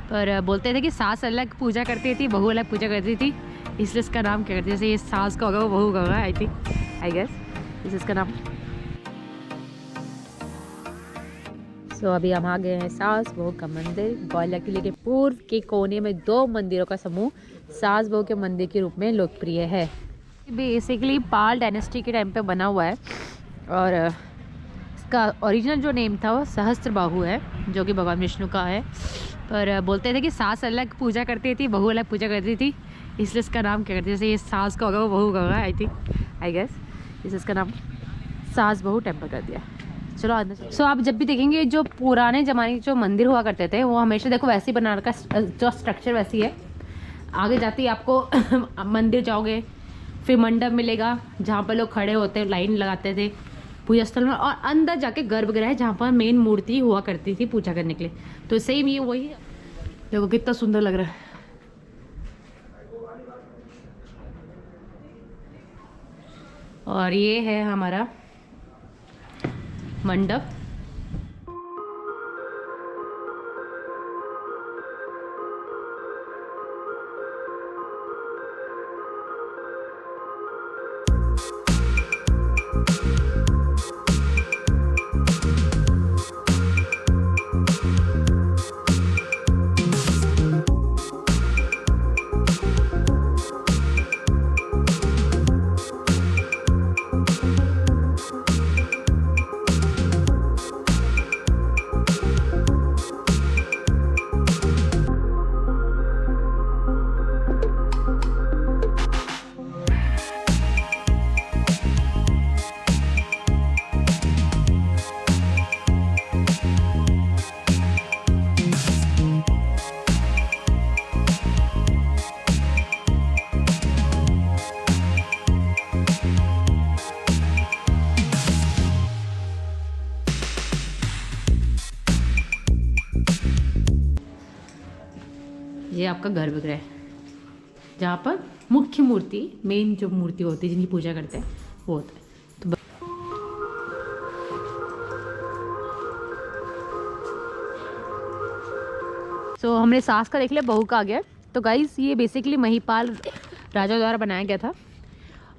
पर बोलते थे कि सास अलग पूजा करती थी, बहू अलग पूजा करती थी, इसलिए इसका नाम क्या करते, जैसे ये सास का होगा वो बहू का होगा, आई थिंक, आई गेस इसका नाम। सो अभी हम आ गए हैं सास बहू का मंदिर। ग्वालियर किले के पूर्व के कोने में 2 मंदिरों का समूह सास बहू के मंदिर के रूप में लोकप्रिय है। बेसिकली पाल डायनेस्टी के टाइम पे बना हुआ है और इसका ओरिजिनल जो नेम था वो सहस्त्रबाहु है, जो कि भगवान विष्णु का है। पर बोलते थे कि सास अलग पूजा करती थी, बहू अलग पूजा करती थी, इसलिए इसका नाम क्या करते, जैसे ये सास का होगा वो बहू का होगा, आई थिंक, आई गेस इसलिए इसका नाम सास बहू टेम्पल कर दिया। चलो अंदर। सो आप जब भी देखेंगे जो पुराने ज़माने के जो मंदिर हुआ करते थे वो हमेशा देखो वैसे ही बना रखा, जो स्ट्रक्चर वैसी है। आगे जाते ही आपको मंदिर जाओगे, फिर मंडप मिलेगा जहाँ पर लोग खड़े होते लाइन लगाते थे पूजा स्थल में, और अंदर जाके गर्भगृह जहाँ पर मेन मूर्ति हुआ करती थी पूजा करने के लिए। तो सेम ये वही, देखो कितना सुंदर लग रहा है। और ये है हमारा मंडप। ये आपका गर्भगृह जहाँ पर मुख्य मूर्ति, मेन जो मूर्ति होती है जिनकी पूजा करते हैं वो होता है। तो हमने सास का देख लिया, बहू का आ गया। तो गाइस ये बेसिकली महिपाल राजा द्वारा बनाया गया था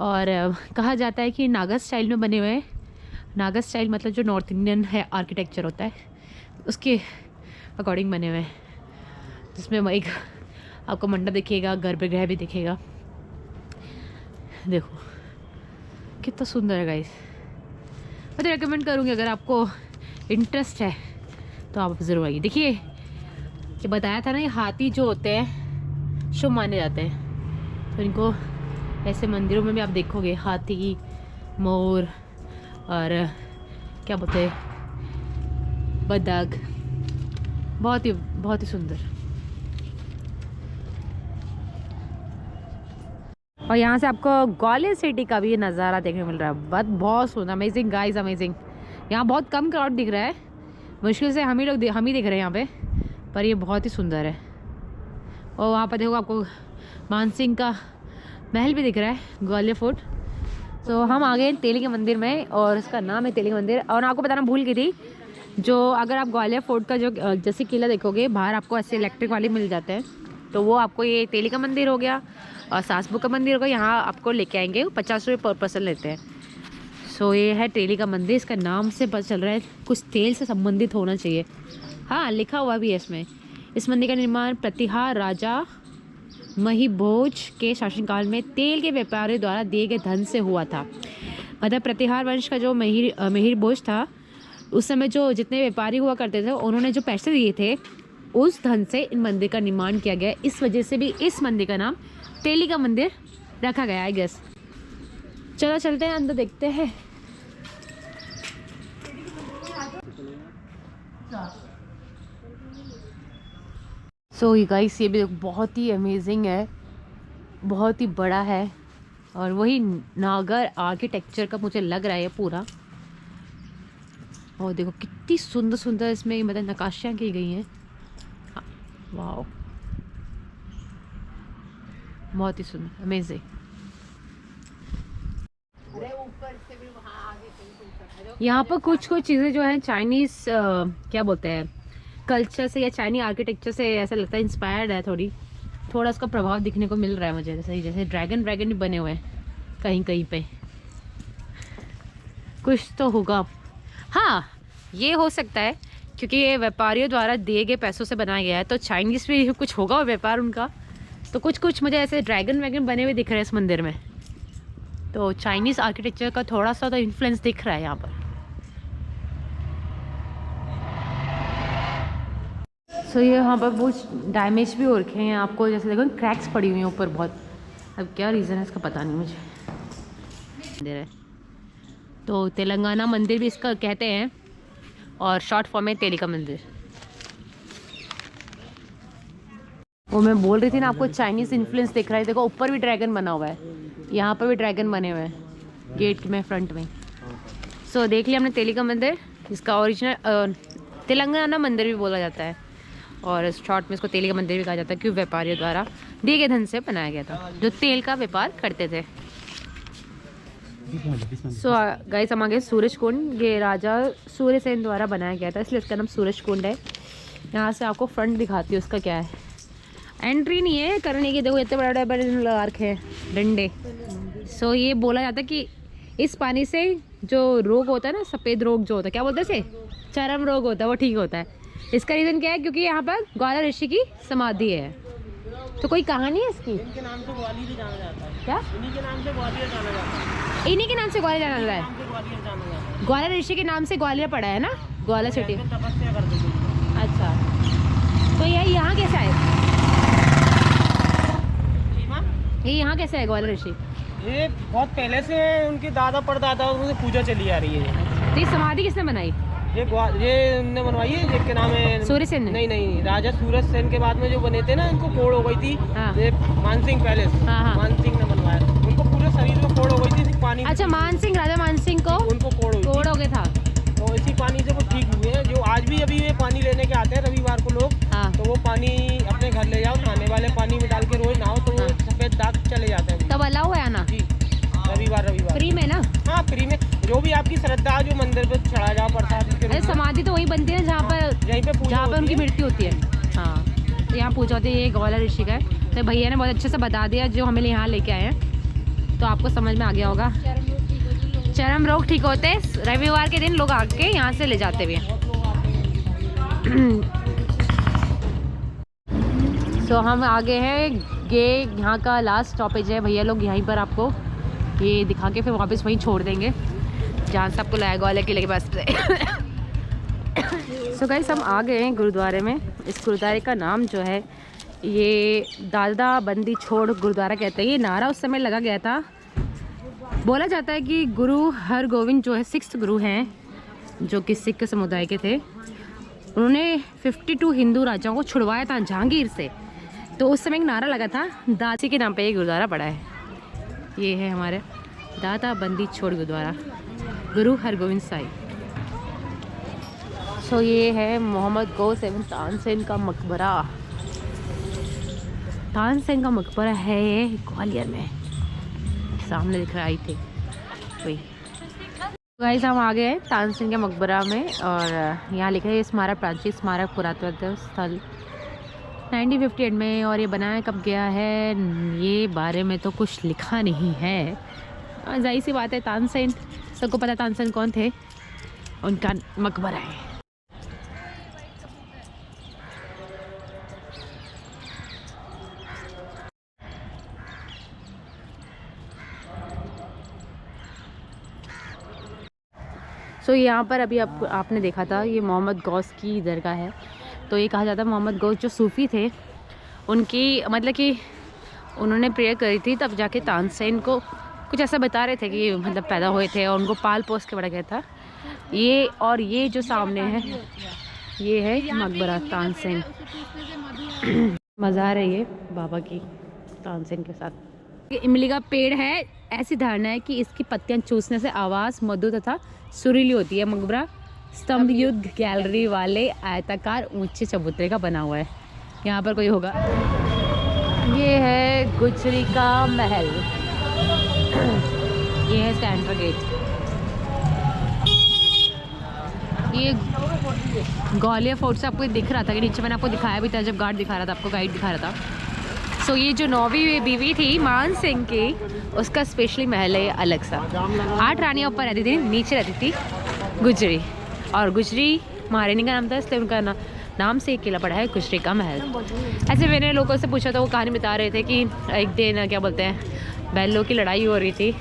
और कहा जाता है कि नागा स्टाइल में बने हुए हैं। नागा स्टाइल मतलब जो नॉर्थ इंडियन है आर्किटेक्चर होता है उसके अकॉर्डिंग बने हुए हैं, जिसमें एक आपको मंडप दिखेगा, गर्भगृह भी दिखेगा। देखो कितना सुंदर है गाइस। मैं तो रेकमेंड करूँगी अगर आपको इंटरेस्ट है तो आप ज़रूर आइए। देखिए ये बताया था ना, ये हाथी जो होते हैं शुभ माने जाते हैं, तो इनको ऐसे मंदिरों में भी आप देखोगे हाथी, मोर और क्या बोलते हैं बतख, बहुत ही सुंदर। और यहाँ से आपको ग्वालियर सिटी का भी ये नज़ारा देखने मिल रहा है। बहुत सुंदर, अमेजिंग गाइस, अमेजिंग। यहाँ बहुत कम क्राउड दिख रहा है, मुश्किल से हम ही दिख रहे हैं यहाँ पे, पर ये बहुत ही सुंदर है। और वहाँ पर देखो आपको मानसिंह का महल भी दिख रहा है, ग्वालियर फोर्ट। तो हम आ गए तेली के मंदिर में और इसका नाम है तेली का मंदिर। और आपको बताना भूल गई थी, जो अगर आप ग्वालियर फोर्ट का जो जैसे किला देखोगे बाहर आपको ऐसे इलेक्ट्रिक वाले मिल जाते हैं, तो वो आपको ये तेली का मंदिर हो गया और सास बहू का मंदिर हो गया। यहाँ आपको लेके आएंगे, 50 रुपये पर पर्सन लेते हैं। सो ये है तेली का मंदिर। इसका नाम से पता चल रहा है कुछ तेल से संबंधित होना चाहिए। हाँ लिखा हुआ भी है इसमें। इस मंदिर का निर्माण प्रतिहार राजा महिभोज के शासनकाल में तेल के व्यापारियों द्वारा दिए गए धन से हुआ था। मतलब प्रतिहार वंश का जो महिभोज था, उस समय जो जितने व्यापारी हुआ करते थे उन्होंने जो पैसे दिए थे उस धन से इन मंदिर का निर्माण किया गया। इस वजह से भी इस मंदिर का नाम तेली का मंदिर रखा गया, आई गेस। चलो चलते हैं अंदर, देखते हैं। सो ये गाइस ये भी बहुत ही अमेजिंग है, बहुत ही बड़ा है और वही नागर आर्किटेक्चर का मुझे लग रहा है पूरा। और देखो कितनी सुंदर सुंदर इसमें मतलब नक्काशियाँ की गई हैं। वाह, बहुत ही सुंदर, अमेजिंग। यहाँ पर कुछ चीज़ें जो हैं चाइनीज़ क्या बोलते हैं कल्चर से या चाइनीज आर्किटेक्चर से ऐसा लगता है इंस्पायर्ड है, थोड़ा उसका प्रभाव दिखने को मिल रहा है मुझे। जैसे ड्रैगन भी बने हुए हैं कहीं कहीं पे, कुछ तो होगा। हाँ, ये हो सकता है क्योंकि ये व्यापारियों द्वारा दिए गए पैसों से बनाया गया है, तो चाइनीज़ भी कुछ होगा व्यापार उनका। तो कुछ मुझे ऐसे ड्रैगन बने हुए दिख रहे हैं इस मंदिर में, तो चाइनीज़ आर्किटेक्चर का थोड़ा सा तो इन्फ्लुएंस दिख रहा है यहाँ पर। सो ये यहाँ पर बहुत डैमेज भी हो रखे हैं आपको, जैसे देखो क्रैक्स पड़ी हुई हैं ऊपर बहुत। अब क्या रीज़न है इसका पता नहीं मुझे। मंदिर है तो तेलंगाना मंदिर भी इसका कहते हैं, और शॉर्ट फॉर्म में तेलिका मंदिर। वो मैं बोल रही थी ना आपको, चाइनीज़ इन्फ्लुएंस दिख रहा है। देखो ऊपर भी ड्रैगन बना हुआ है, यहाँ पर भी ड्रैगन बने हुए हैं गेट में फ्रंट में। सो देख लिया हमने तेलिका मंदिर, इसका ओरिजिनल तेलंगाना मंदिर भी बोला जाता है, और शॉर्ट में इसको तेलिका मंदिर भी कहा जाता है क्योंकि व्यापारियों द्वारा दिए गए धन से बनाया गया था, जो तेल का व्यापार करते थे। सो गाइस हम आगे सूरज कुंड, ये राजा सूर्यसेन द्वारा बनाया गया था इसलिए इसका नाम सूरज कुंड है। यहाँ से आपको फ्रंट दिखाती हूँ उसका क्या है। एंट्री नहीं है करने की, देखो इतने बड़े बड़े लगा रखे हैं डंडे। सो ये बोला जाता है कि इस पानी से जो रोग होता है ना, सफ़ेद रोग जो होता है, क्या बोलते हैं इसे, चर्म रोग होता है, वो ठीक होता है। इसका रीज़न क्या है, क्योंकि यहाँ पर ग्वालियर ऋषि की समाधि है। तो कोई कहानी है इसकी, इनके नाम से ग्वालियर जाना जाता है। क्या इन्हीं के नाम से ग्वालियर जाना जाता है। इन्हीं के नाम से ग्वालियर जाना जाता है। ग्वालियर ऋषि के नाम से ग्वालियर पड़ा है ना, ग्वालियर सिटी। तपस्या करते थे। अच्छा, तो ये यहाँ कैसा है, ये यहाँ कैसा है ग्वालियर ऋषि? ये बहुत पहले से उनके दादा परदादा उनसे पूजा चली आ रही है। तो ये समाधि किसने बनाई? ये उनने बनवाई है, जिसके नाम है सूर्यसेन। नहीं, राजा सूरज सेन के बाद में जो बने थे ना, इनको कोड़ हो गई थी। हाँ। ये मानसिंह पैलेस, हाँ। मानसिंह ने बनवाया। उनको पूरे शरीर में कोड़ हो गई थी पानी। अच्छा, मानसिंह, राजा मानसिंह को उनको कोड़ हो गया था, तो इसी पानी से वो ठीक हुए हैं। जो आज भी अभी ये पानी लेने के आते हैं रविवार को लोग, हाँ। तो वो पानी अपने घर ले जाओ, नहाने वाले पानी में डाल के रोज नहाओ, तो वो सफेद दाग चले जाते हैं। तब अलाउ है आना? जी, रविवार फ्री में ना? हाँ, फ्री में। जो भी आपकी श्रद्धा, जो मंदिर पे चढ़ा जाओ प्रसाद के रूप में। समाधि तो वहीं बनती है जहाँ पर जहाँ पर उनकी मृत्यु होती है। हाँ, तो यहाँ पूजा होती है। ये ग्वालियर ऋषि का है, तो भैया ने बहुत अच्छे से बता दिया जो हमें यहाँ लेके आए हैं, तो आपको समझ में आ गया होगा। चर्म रोग ठीक होते हैं, रविवार के दिन लोग आके यहाँ से ले जाते भी हैं। सो हम आगे हैं, ये यहाँ का लास्ट स्टॉपेज है। भैया लोग यहीं पर आपको ये दिखा के फिर वापस वहीं छोड़ देंगे जहाँ से आपको लाया ग्वालियर किले के पास से। सो गाइस हम आ गए हैं गुरुद्वारे में। इस गुरुद्वारे का नाम जो है ये दादा बंदी छोड़ गुरुद्वारा कहते हैं। ये नारा उस समय लगा गया था। बोला जाता है कि गुरु हरगोविंद जो है 6th गुरु हैं, जो कि सिख समुदाय के थे। उन्होंने 52 हिंदू राजाओं को छुड़वाया था जहांगीर से, तो उस समय एक नारा लगा था, दासी के नाम पे ये गुरुद्वारा पड़ा है। ये है हमारे दादा बंदी छोड़ गुरुद्वारा, गुरु हरगोविंद साहिब। सो ये है मोहम्मद गौस एवं तानसेन का मकबरा। तानसेन का मकबरा है ये ग्वालियर में, सामने दिख रहा थी वही। गाइस हम आ गए हैं तानसेन के मकबरा में, और यहाँ लिखा है स्मारक प्राचीन स्मारक पुरातत्व स्थल 1958 में। और ये बनाया कब गया है ये बारे में तो कुछ लिखा नहीं है। जाहिर सी बात है, तानसेन सबको पता, तानसेन कौन थे, उनका मकबरा है। सो यहाँ पर अभी आपने देखा था, ये मोहम्मद गौस की दरगाह है। तो ये कहा जाता है मोहम्मद गौस जो सूफ़ी थे, उनकी मतलब कि उन्होंने प्रेयर करी थी, तब जाके तानसेन को कुछ ऐसा बता रहे थे कि मतलब पैदा हुए थे, और उनको पाल पोस के बड़ा गया था ये। और ये जो सामने है ये है मकबरा तानसेन। मज़ार है ये बाबा की तानसेन के साथ। इमली का पेड़ है, ऐसी धारणा है कि इसकी पत्तियां चूसने से आवाज़ मधुर तथा सुरीली होती है। मकबरा स्तंभ युद्ध गैलरी वाले आयताकार ऊंचे चबूतरे का बना हुआ है। यहाँ पर कोई होगा। ये है गुजरी का महल, ये है इसका एंट्री गेट। ये ग्वालियर फोर्ट से आपको दिख रहा था कि नीचे मैंने आपको दिखाया भी था जब गार्ड दिखा रहा था, आपको गाइड दिखा रहा था। सो ये जो 9वीं बीवी थी मान सिंह की, उसका स्पेशली महल है अलग सा। 8 रानियाँ ऊपर रहती थी, नीचे रहती थी गुजरी, और गुजरी महारानी का नाम था इसलिए उनका नाम से एक किला पड़ा है गुजरी का महल। ऐसे मैंने लोगों से पूछा था, वो कहानी बता रहे थे कि एक दिन क्या बोलते हैं बैलों की लड़ाई हो रही थी,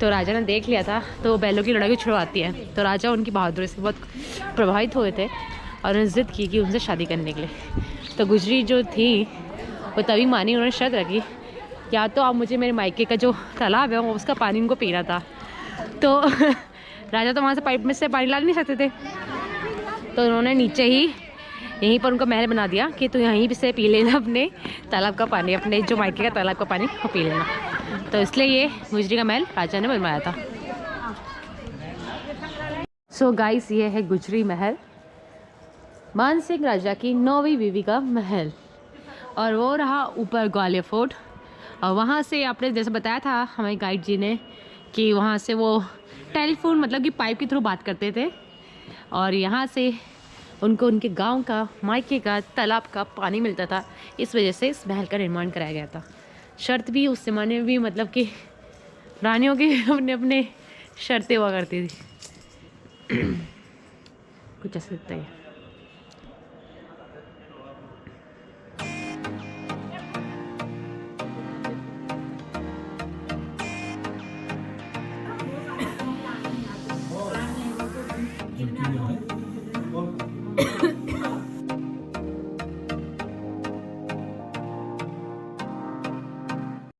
तो राजा ने देख लिया था, तो बैलों की लड़ाई को छुड़वाती है, तो राजा उनकी बहादुरी से बहुत प्रभावित हुए थे और उन्होंने ज़िद की कि उनसे शादी करने के लिए। तो गुजरी जो थी वो तभी मानी, उन्होंने शर्त रखी या तो आप मुझे मेरे मायके का जो तालाब है उसका पानी उनको पीना था। तो राजा तो वहाँ से पाइप में से पानी ला नहीं सकते थे, तो उन्होंने नीचे ही यहीं पर उनको महल बना दिया कि तो यहीं से पी लेना अपने तालाब का पानी, अपने जो मायके का तालाब का पानी वो पी लेना। तो इसलिए ये गुजरी का महल राजा ने बनवाया था। सो गाइस, ये है गुजरी महल, मान सिंह राजा की 9वीं बीवी का महल। और वो रहा ऊपर ग्वालियर फोर्ट, और वहाँ से आपने जैसे बताया था हमारे गाइड जी ने कि वहाँ से वो टेलीफोन मतलब कि पाइप के थ्रू बात करते थे, और यहाँ से उनको उनके गांव का मायके का तालाब का पानी मिलता था। इस वजह से इस महल का निर्माण कराया गया था। शर्त भी उस ज़माने में भी मतलब कि रानियों की अपने अपने शर्तें हुआ करती थी। कुछ ऐसा दिखता है।